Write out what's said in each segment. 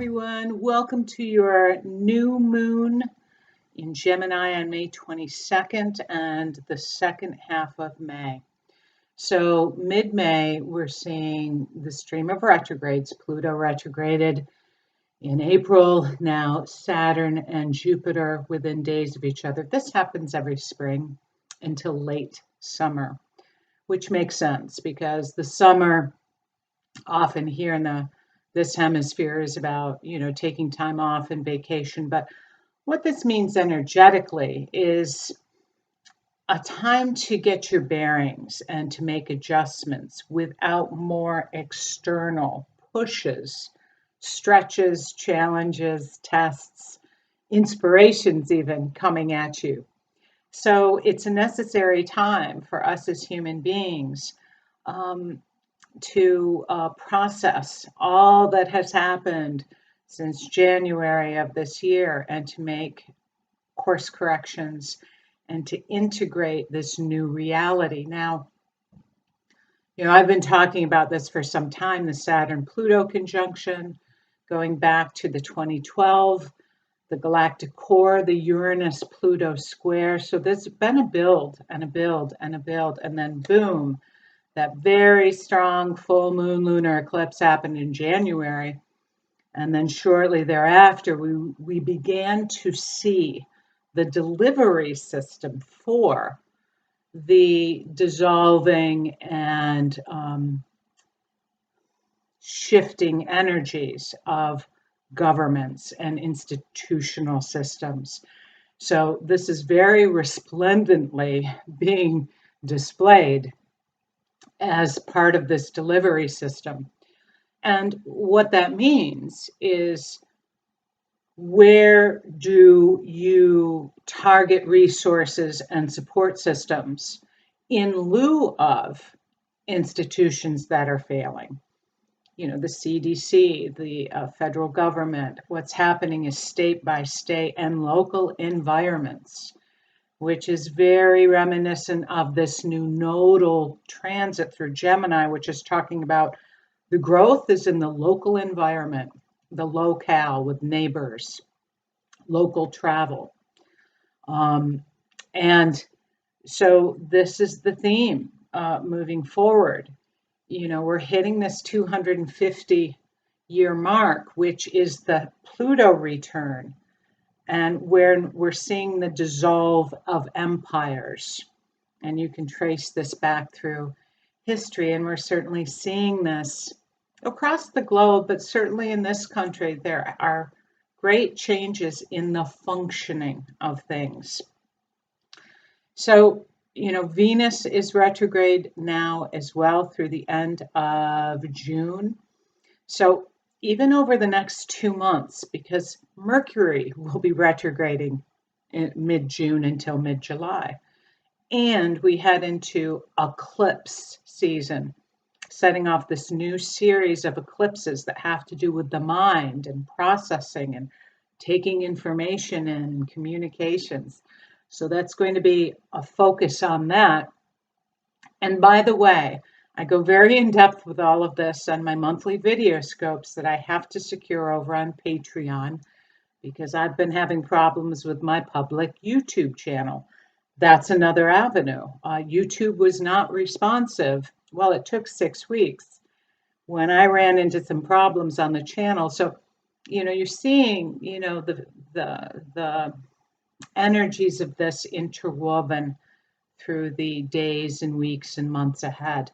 everyone. Welcome to your new moon in Gemini on May 22nd and the second half of May. So mid-May, we're seeing the stream of retrogrades. Pluto retrograded in April, now Saturn and Jupiter within days of each other. This happens every spring until late summer, which makes sense because the summer often here in this hemisphere is about, taking time off and vacation. But what this means energetically is a time to get your bearings and to make adjustments without more external pushes, stretches, challenges, tests, inspirations even coming at you. So it's a necessary time for us as human beings to process all that has happened since January of this year and to make course corrections and to integrate this new reality. Now, I've been talking about this for some time, the Saturn-Pluto conjunction, going back to the 2012, the galactic core, the Uranus-Pluto square. So there's been a build and a build and a build, and then boom, that very strong full moon lunar eclipse happened in January. And then shortly thereafter, we began to see the delivery system for the dissolving and shifting energies of governments and institutional systems. So this is very resplendently being displayed as part of this delivery system. And what that means is, where do you target resources and support systems in lieu of institutions that are failing? The CDC, the federal government. What's happening is state by state and local environments, which is very reminiscent of this new nodal transit through Gemini, which is talking about the growth is in the local environment, the locale with neighbors, local travel. And so this is the theme moving forward. We're hitting this 250-year mark, which is the Pluto return. And where we're seeing the dissolve of empires. And you can trace this back through history. And we're certainly seeing this across the globe, but certainly in this country, there are great changes in the functioning of things. So, Venus is retrograde now as well through the end of June. So even over the next 2 months, because Mercury will be retrograding in mid-June until mid-July, and we head into eclipse season, setting off this new series of eclipses that have to do with the mind and processing and taking information in and communications. So that's going to be a focus on that. And by the way, I go very in depth with all of this on my monthly video scopes that I have to secure over on Patreon, because I've been having problems with my public YouTube channel. That's another avenue. YouTube was not responsive. Well, it took 6 weeks when I ran into some problems on the channel. So, you're seeing, the energies of this interwoven through the days and weeks and months ahead.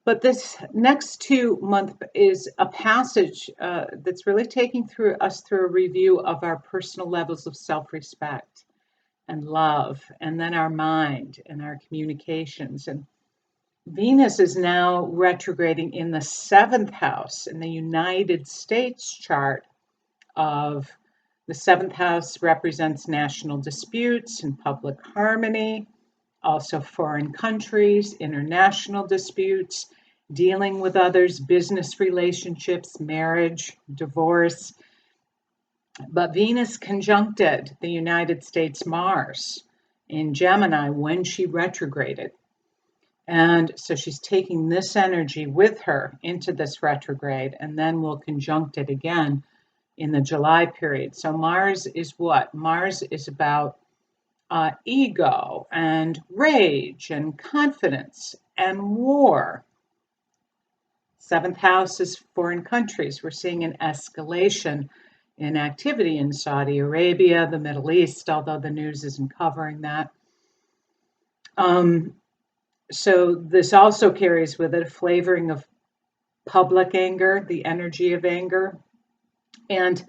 But this next 2 month is a passage that's really taking us through a review of our personal levels of self-respect and love, and then our mind and our communications. And Venus is now retrograding in the 7th house in the United States chart of the 7th house represents national disputes and public harmony, also foreign countries, international disputes, dealing with others, business relationships, marriage, divorce. But Venus conjuncted the United States Mars in Gemini when she retrograded. And so she's taking this energy with her into this retrograde, and then we'll conjunct it again in the July period. So Mars is what? Mars is about ego and rage and confidence and war. Seventh house is foreign countries. We're seeing an escalation in activity in Saudi Arabia, the Middle East, although the news isn't covering that. So this also carries with it a flavoring of public anger, the energy of anger. And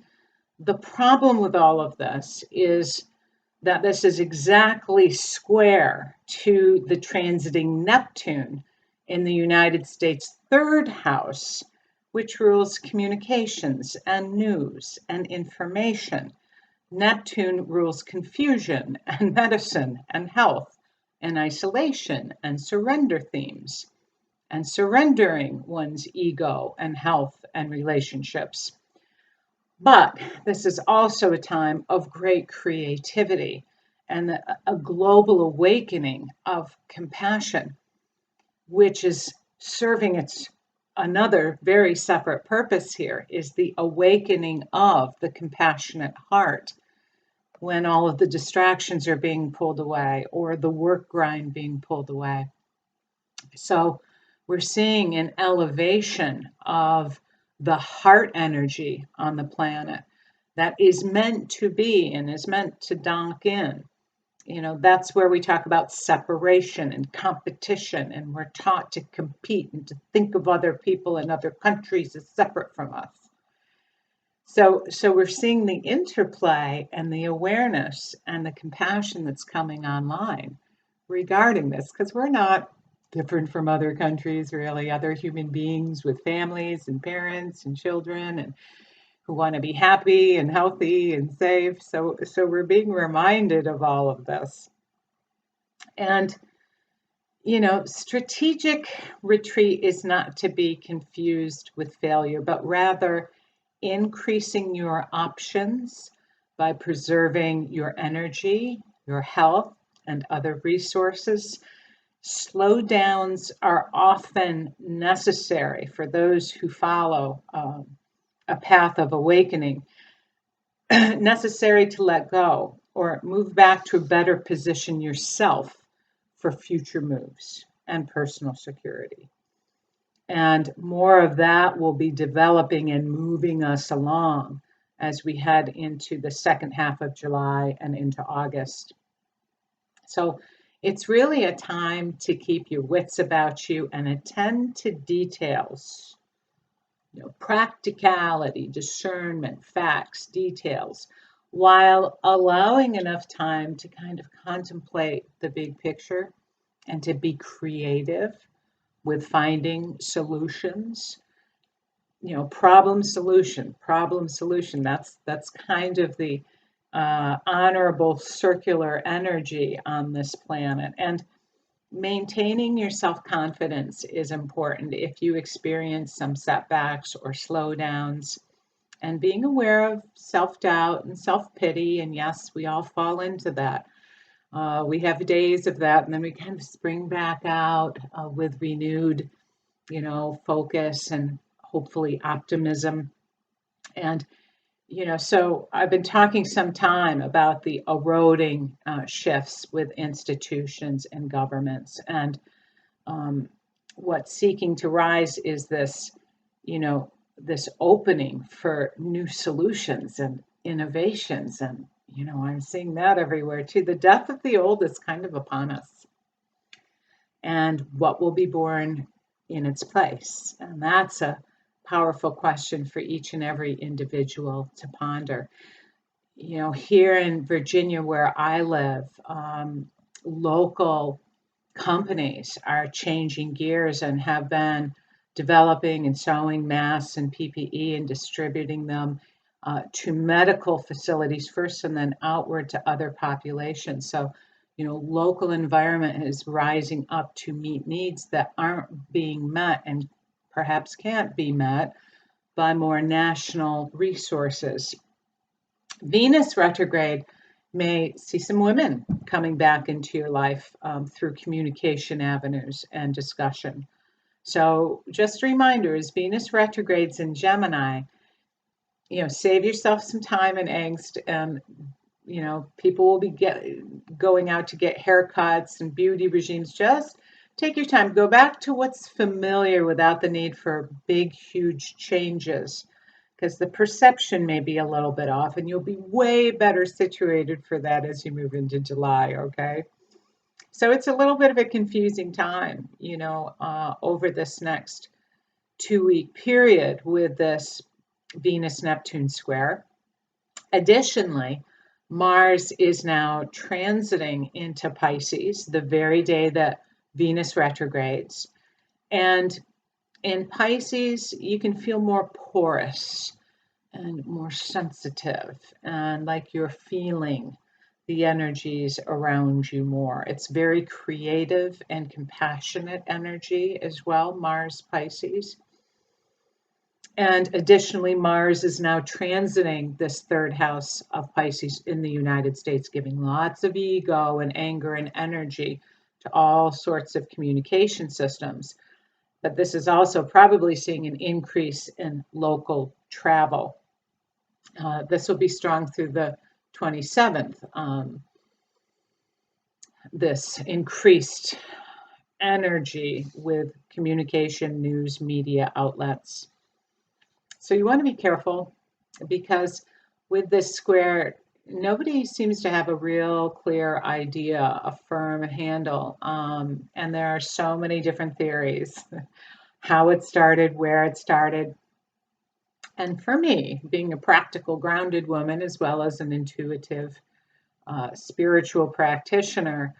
the problem with all of this is that this is exactly square to the transiting Neptune in the United States' third house, which rules communications and news and information. Neptune rules confusion and medicine and health and isolation and surrender themes and surrendering one's ego and health and relationships. But this is also a time of great creativity and a global awakening of compassion, which is serving its another very separate purpose here, is the awakening of the compassionate heart when all of the distractions are being pulled away or the work grind being pulled away. So we're seeing an elevation of the heart energy on the planet that is meant to be and is meant to donk in. You know, that's where we talk about separation and competition, and we're taught to compete and to think of other people in other countries as separate from us. So we're seeing the interplay and the awareness and the compassion that's coming online regarding this, because we're not different from other countries, really, other human beings with families and parents and children and who want to be happy and healthy and safe. So we're being reminded of all of this. And, you know, strategic retreat is not to be confused with failure, but rather increasing your options by preserving your energy, your health, and other resources. Slowdowns are often necessary for those who follow a path of awakening, necessary to let go or move back to a better position yourself for future moves and personal security. And more of that will be developing and moving us along as we head into the second half of July and into August. So it's really a time to keep your wits about you and attend to details. You know, practicality, discernment, facts, details, while allowing enough time to kind of contemplate the big picture and to be creative with finding solutions. You know, problem solution. That's kind of the honorable circular energy on this planet. And maintaining your self-confidence is important if you experience some setbacks or slowdowns, and being aware of self-doubt and self-pity. And yes, we all fall into that. We have days of that, and then we kind of spring back out with renewed, you know, focus and hopefully optimism. And, you know, so I've been talking some time about the eroding shifts with institutions and governments. And what's seeking to rise is this, you know, this opening for new solutions and innovations. And, you know, I'm seeing that everywhere too. The death of the old is kind of upon us. And what will be born in its place? And that's a powerful question for each and every individual to ponder. You know, here in Virginia, where I live, local companies are changing gears and have been developing and sewing masks and PPE and distributing them to medical facilities first and then outward to other populations. So, you know, local environment is rising up to meet needs that aren't being met and perhaps can't be met by more national resources. Venus retrograde may see some women coming back into your life through communication avenues and discussion. So just a reminder, as Venus retrogrades in Gemini, save yourself some time and angst, and people will be going out to get haircuts and beauty regimes. Just take your time, go back to what's familiar without the need for big, huge changes, because the perception may be a little bit off, and you'll be way better situated for that as you move into July, okay? So it's a little bit of a confusing time, over this next 2-week period with this Venus-Neptune square. Additionally, Mars is now transiting into Pisces the very day that Venus retrogrades. And in Pisces, you can feel more porous and more sensitive, and like you're feeling the energies around you more. It's very creative and compassionate energy as well, Mars Pisces. And additionally, Mars is now transiting this third house of Pisces in the United States, giving lots of ego and anger and energy to all sorts of communication systems. But this is also probably seeing an increase in local travel. This will be strong through the 27th. This increased energy with communication, news, media outlets. So you want to be careful, because with this square, nobody seems to have a real clear idea, a firm handle. And there are so many different theories, how it started, where it started. And for me, being a practical, grounded woman, as well as an intuitive, spiritual practitioner,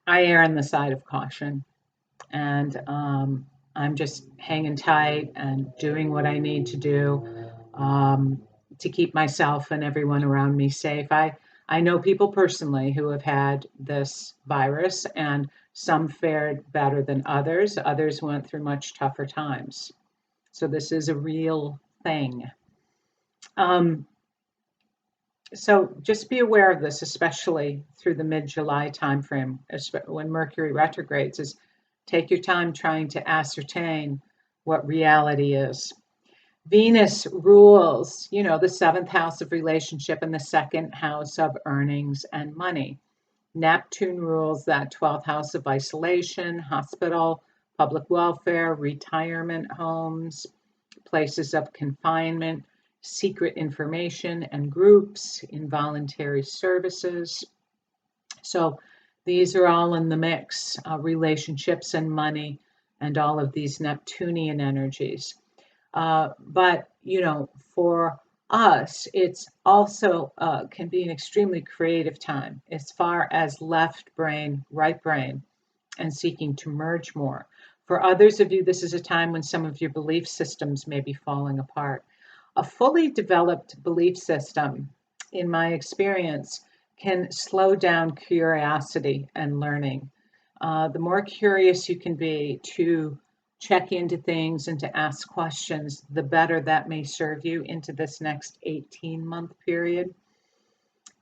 I err on the side of caution. And I'm just hanging tight and doing what I need to do to keep myself and everyone around me safe. I know people personally who have had this virus, and some fared better than others. Others went through much tougher times. So this is a real thing. So just be aware of this, especially through the mid-July timeframe, when Mercury retrogrades, is take your time trying to ascertain what reality is. Venus rules, the seventh house of relationship and the second house of earnings and money. Neptune rules that 12th house of isolation, hospital, public welfare, retirement homes, places of confinement, secret information and groups, involuntary services. So these are all in the mix, relationships and money and all of these Neptunian energies. But, for us, it's also can be an extremely creative time as far as left brain, right brain, and seeking to merge more. For others of you, this is a time when some of your belief systems may be falling apart. A fully developed belief system, in my experience, can slow down curiosity and learning. The more curious you can be to check into things and to ask questions, the better that may serve you into this next 18-month period.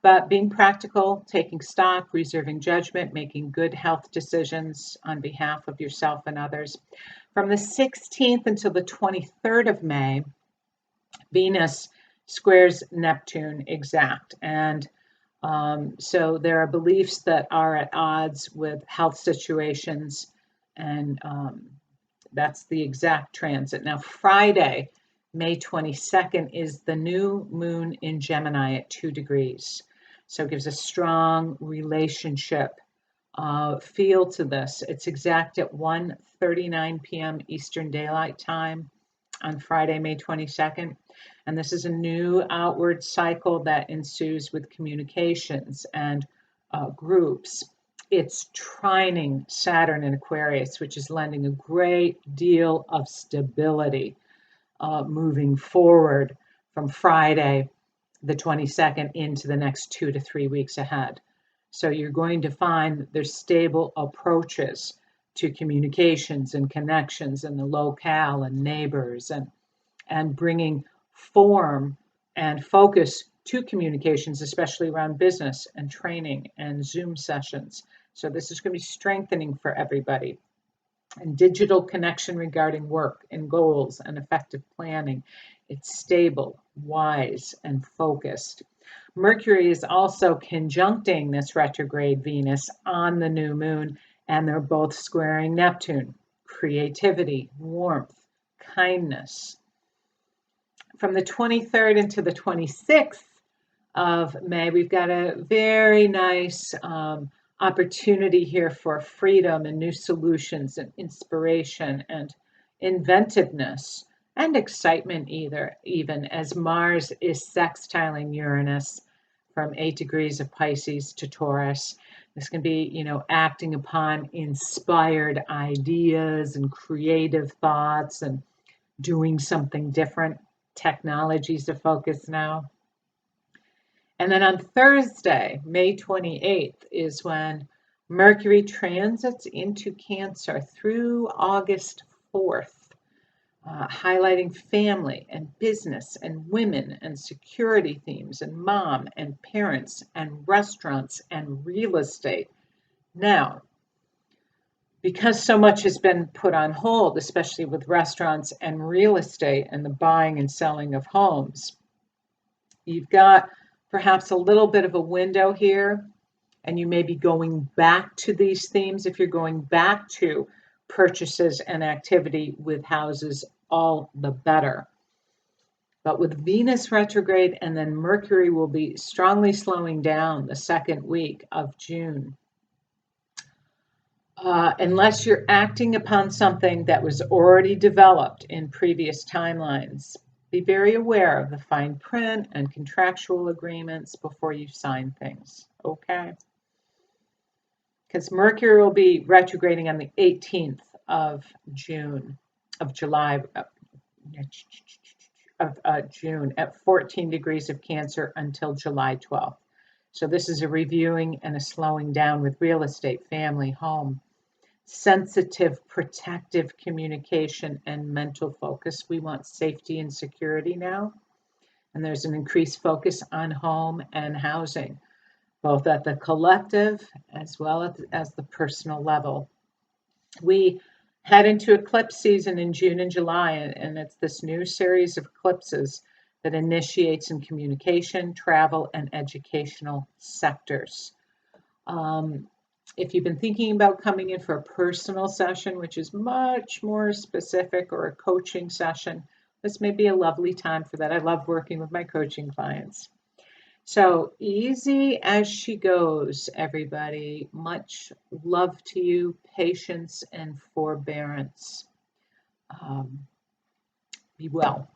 But being practical, taking stock, reserving judgment, making good health decisions on behalf of yourself and others. From the 16th until the 23rd of May, Venus squares Neptune exact. And so there are beliefs that are at odds with health situations, and that's the exact transit. Now, Friday, May 22nd, is the new moon in Gemini at 2 degrees. So it gives a strong relationship feel to this. It's exact at 1:39 p.m. Eastern Daylight Time on Friday, May 22nd. And this is a new outward cycle that ensues with communications and groups. It's trining Saturn in Aquarius, which is lending a great deal of stability moving forward from Friday, the 22nd, into the next 2 to 3 weeks ahead. So you're going to find that there's stable approaches to communications and connections and the locale and neighbors, and bringing form and focus to communications, especially around business and training and Zoom sessions. So this is going to be strengthening for everybody. and digital connection regarding work and goals and effective planning. It's stable, wise, and focused. Mercury is also conjuncting this retrograde Venus on the new moon, and they're both squaring Neptune. Creativity, warmth, kindness. From the 23rd into the 26th of May, we've got a very nice opportunity here for freedom and new solutions and inspiration and inventiveness and excitement even as Mars is sextiling Uranus from 8 degrees of Pisces to Taurus. This can be, acting upon inspired ideas and creative thoughts and doing something different. Technology's the focus now. And then on Thursday, May 28th, is when Mercury transits into Cancer through August 4th, highlighting family and business and women and security themes and mom and parents and restaurants and real estate. Now, because so much has been put on hold, especially with restaurants and real estate and the buying and selling of homes, you've got perhaps a little bit of a window here, and you may be going back to these themes. If you're going back to purchases and activity with houses, all the better. But with Venus retrograde and then Mercury will be strongly slowing down the second week of June. Unless you're acting upon something that was already developed in previous timelines, be very aware of the fine print and contractual agreements before you sign things, okay? Because Mercury will be retrograding on the 18th of June, of July, of June at 14 degrees of Cancer until July 12th. So this is a reviewing and a slowing down with real estate, family, home, sensitive, protective communication, and mental focus. We want safety and security now. And there's an increased focus on home and housing, both at the collective as well as the personal level. We head into eclipse season in June and July, and it's this new series of eclipses that initiates in communication, travel, and educational sectors. If you've been thinking about coming in for a personal session, which is much more specific, or a coaching session, this may be a lovely time for that. I love working with my coaching clients. So easy as she goes, everybody. Much love to you, patience and forbearance. Be well.